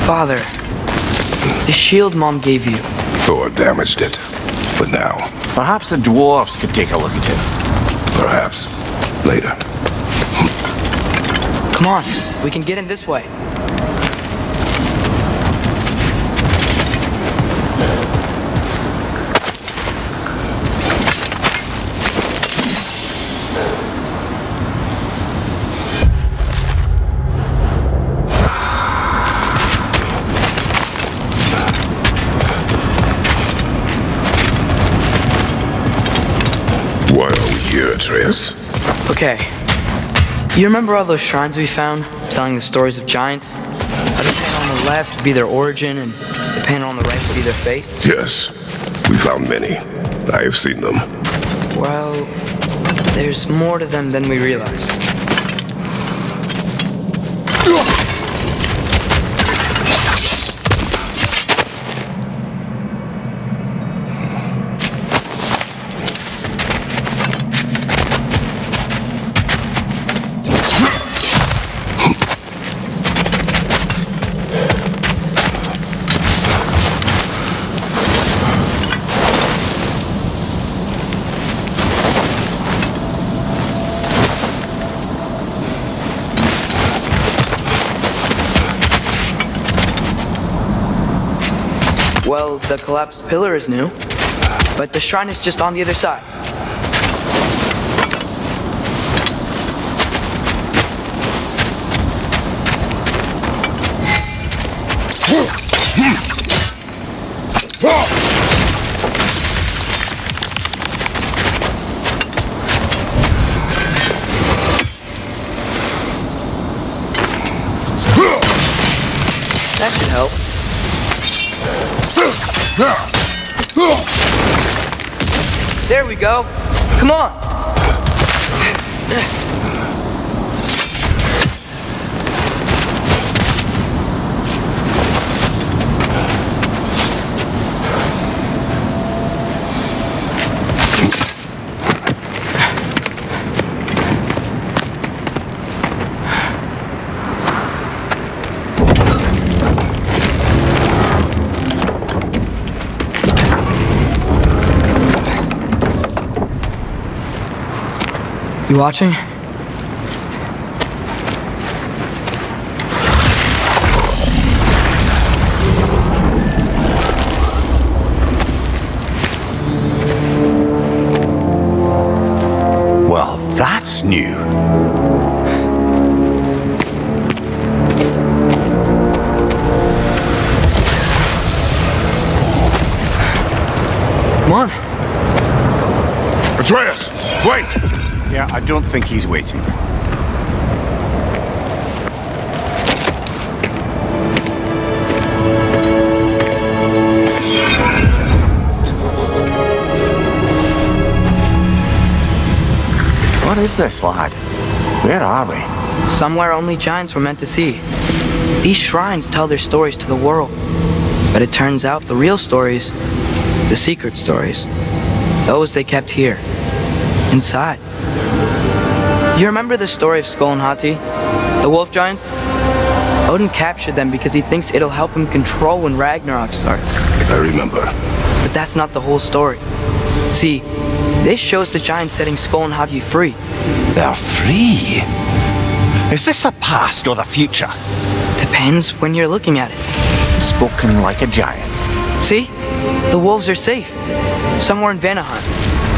Father, the shield Mom gave you. Thor damaged it. But now, Perhaps the dwarves could take a look at it. perhaps later. Come on, we can get in this way. Why are we here, Atreus? Okay. You remember all those shrines we found, telling the stories of giants? How the panel on the left would be their origin, and the panel on the right would be their fate? Yes, we found many. I have seen them. Well, there's more to them than we realize. Well, the collapsed pillar is new, but the shrine is just on the other side. That should help. There we go. Come on. You watching? Well, that's new. Come on. Atreus, wait! Yeah, I don't think he's waiting. What is this, lad? Where are we? Somewhere only giants were meant to see. These shrines tell their stories to the world. But it turns out the real stories, the secret stories, those they kept here, inside. You remember the story of Skull and Hati, the wolf giants? Odin captured them because he thinks it'll help him control when Ragnarok starts. I remember. But that's not the whole story. See, this shows the giants setting Skull and Hati free. They're free. Is this the past or the future? Depends when you're looking at it. Spoken like a giant. See? The wolves are safe. Somewhere in Vanaheim.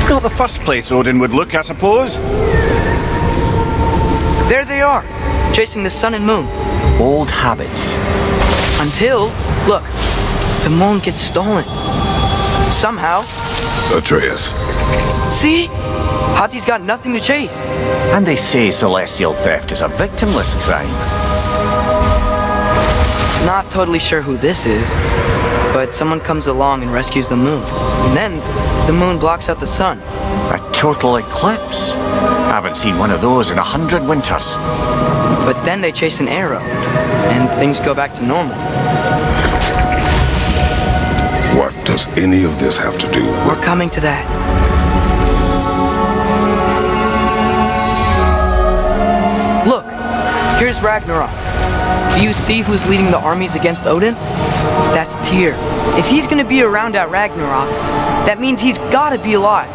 Not the first place Odin would look, I suppose. There they are, chasing the sun and moon. Old habits. Until, look, the moon gets stolen. Somehow. Atreus. See? Hati's got nothing to chase. And they say celestial theft is a victimless crime. Not totally sure who this is, but someone comes along and rescues the moon. And then, the moon blocks out the sun. A total eclipse. Haven't seen one of those in 100 winters. But then they chase an arrow, and things go back to normal. What does any of this have to do with... We're coming to that. Look, here's Ragnarok. Do you see who's leading the armies against Odin? That's Tyr. If he's gonna be around at Ragnarok, that means he's gotta be alive.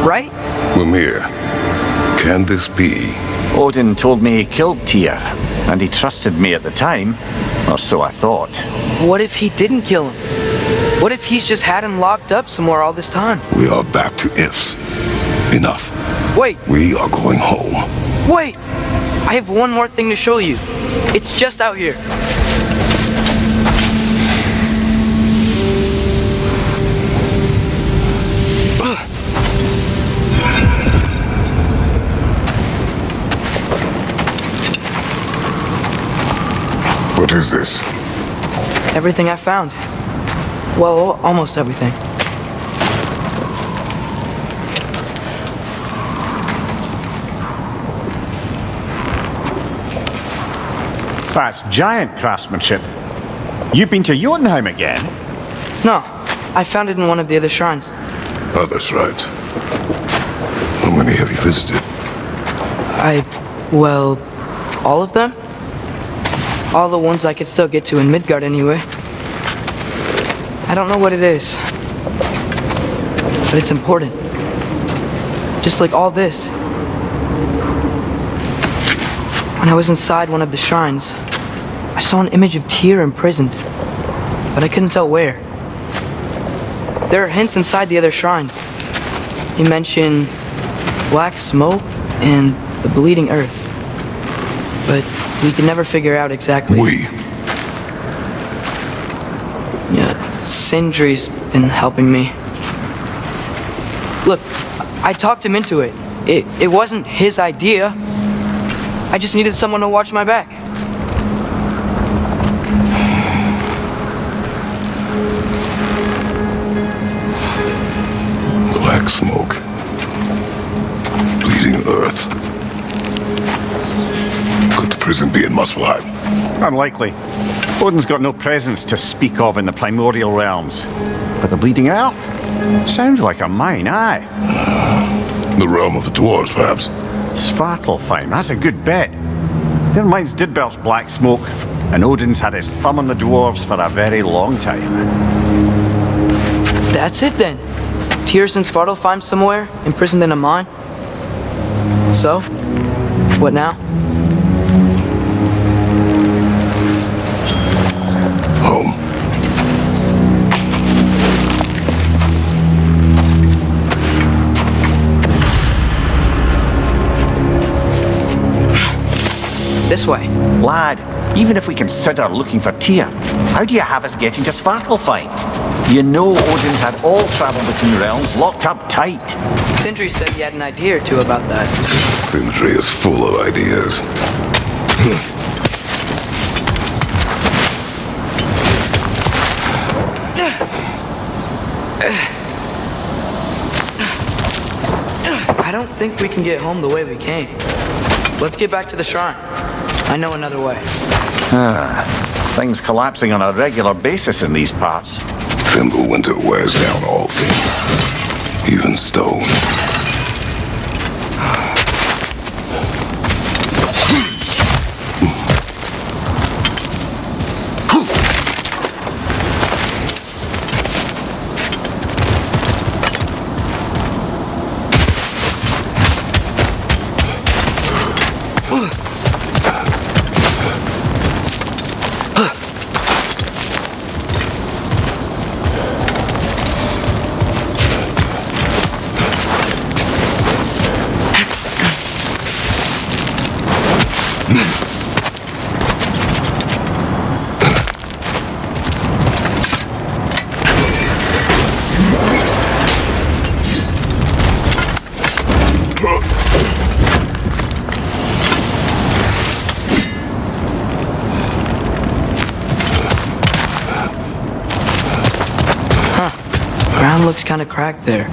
Right? Mimir, can this be? Odin told me he killed Tyr, and he trusted me at the time, or so I thought. What if he didn't kill him? What if he's just had him locked up somewhere all this time? We are back to ifs. Enough. Wait, We are going home. wait! I have one more thing to show you. It's just out here. What is this? Everything I found. Well, almost everything. That's giant craftsmanship. You've been to Jotunheim again? No, I found it in one of the other shrines. Others, right? How many have you visited? Well, all of them? All the ones I could still get to in Midgard anyway. I don't know what it is, but it's important. Just like all this. When I was inside one of the shrines, I saw an image of Tyr imprisoned, but I couldn't tell where. There are hints inside the other shrines. You mention black smoke and the bleeding earth, but we could never figure out exactly. Yeah, Sindri's been helping me. Look, I talked him into it. It wasn't his idea. I just needed someone to watch my back. Black smoke. Bleeding earth. Could the prison be in Muspelheim? Unlikely. Odin's got no presence to speak of in the primordial realms. But the Bleeding Earth? Sounds like a mine, aye. The realm of the dwarves, perhaps. Svartalfheim, that's a good bet. Their mines did belch black smoke, and Odin's had his thumb on the dwarves for a very long time. That's it then. Tyr's in Svartalfheim somewhere, imprisoned in a mine. So, what now? Home. This way. Lad, even if we consider looking for Tyr, how do you have us getting to Svartalfheim? You know Odin's had all travel between realms locked up tight. Sindri said he had an idea or two about that. Sindri is full of ideas. I don't think we can get home the way we came. Let's get back to the shrine. I know another way. Things collapsing on a regular basis in these parts. Winter wears down all things, even stone. Ground looks kind of cracked there.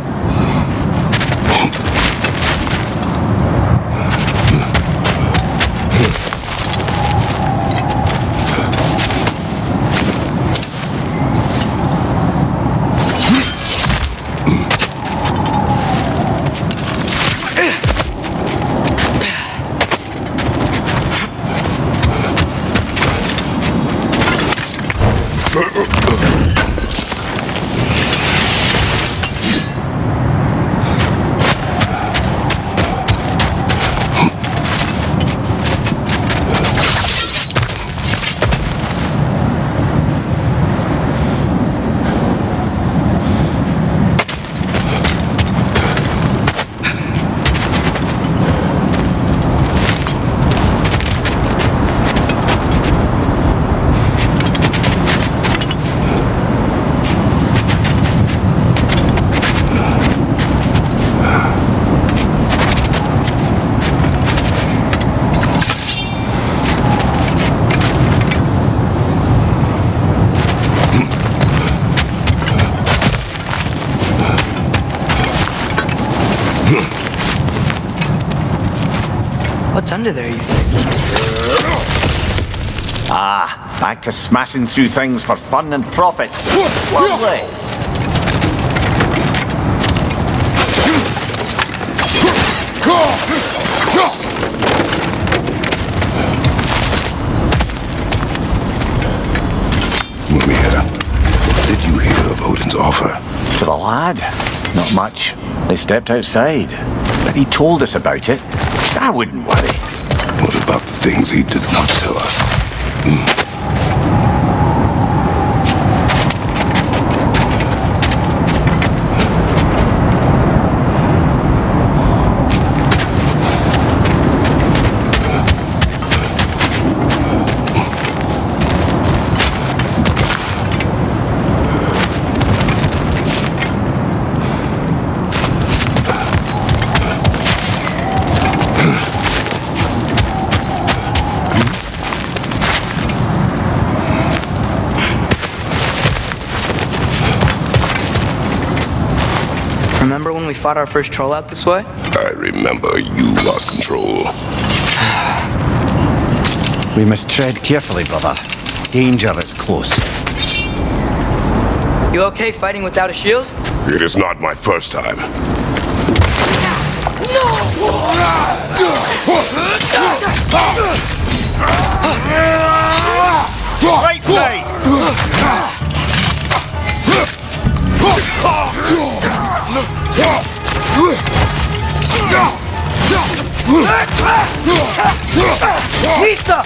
what's under there, you think? Ah, back to smashing through things for fun and profit. Lovely. Mumia, what did you hear of Odin's offer? To the lad? Not much. They stepped outside. But he told us about it. I wouldn't worry. What about the things he did not tell us? Remember when we fought our first troll out this way? I remember you lost control. We must tread carefully, brother. Danger is close. You okay fighting without a shield? It is not my first time. Right side! Lisa!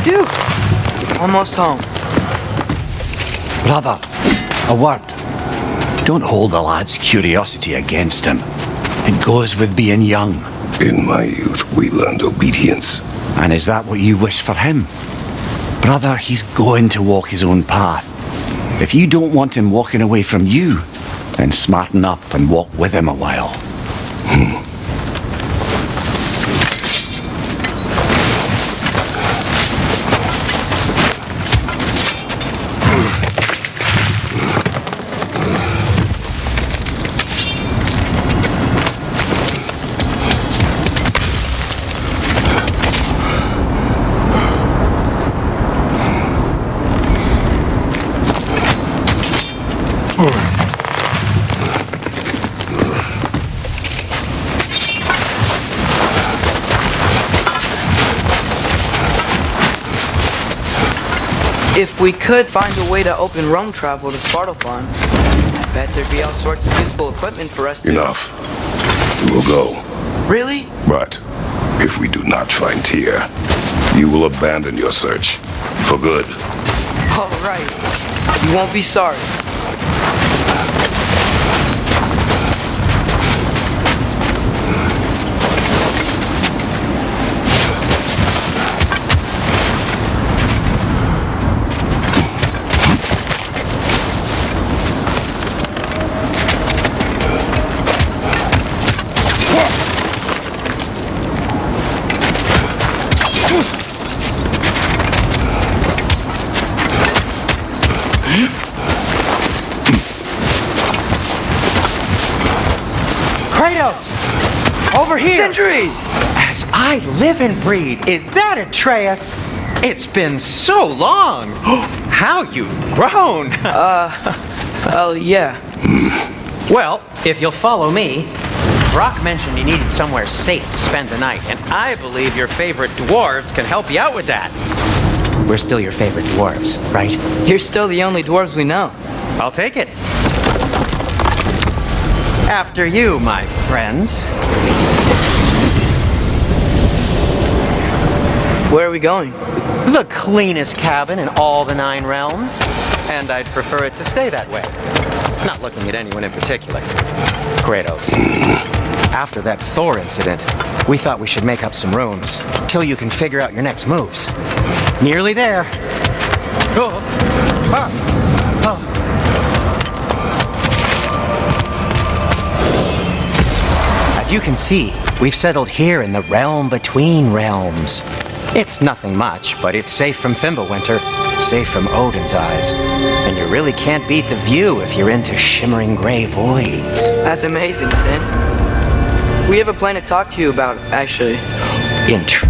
Phew. Almost home. Brother, a word. Don't hold the lad's curiosity against him. It goes with being young. In my youth, we learned obedience. And is that what you wish for him? Brother, he's going to walk his own path. If you don't want him walking away from you, then smarten up and walk with him a while. If we could find a way to open roam travel to Svartalfheim, I bet there'd be all sorts of useful equipment for us to... Enough. We will go. Really? But if we do not find Tyr, you will abandon your search. For good. All right. You won't be sorry. Kratos! Over here! Sentry! As I live and breathe, is that Atreus? It's been so long! How you've grown! Oh, yeah. Well, if you'll follow me, Brock mentioned you needed somewhere safe to spend the night, and I believe your favorite dwarves can help you out with that. We're still your favorite dwarves, right? You're still the only dwarves we know. I'll take it. After you, my friends. Where are we going? The cleanest cabin in all the 9 realms, and I'd prefer it to stay that way. Not looking at anyone in particular. Kratos. After that Thor incident, we thought we should make up some rooms till you can figure out your next moves. Nearly there. Oh. Ah. Oh. As you can see, we've settled here in the realm between realms. It's nothing much, but it's safe from Fimbulwinter, safe from Odin's eyes. And you really can't beat the view if you're into shimmering gray voids. That's amazing, Sin. We have a plan to talk to you about, actually. Intriguing.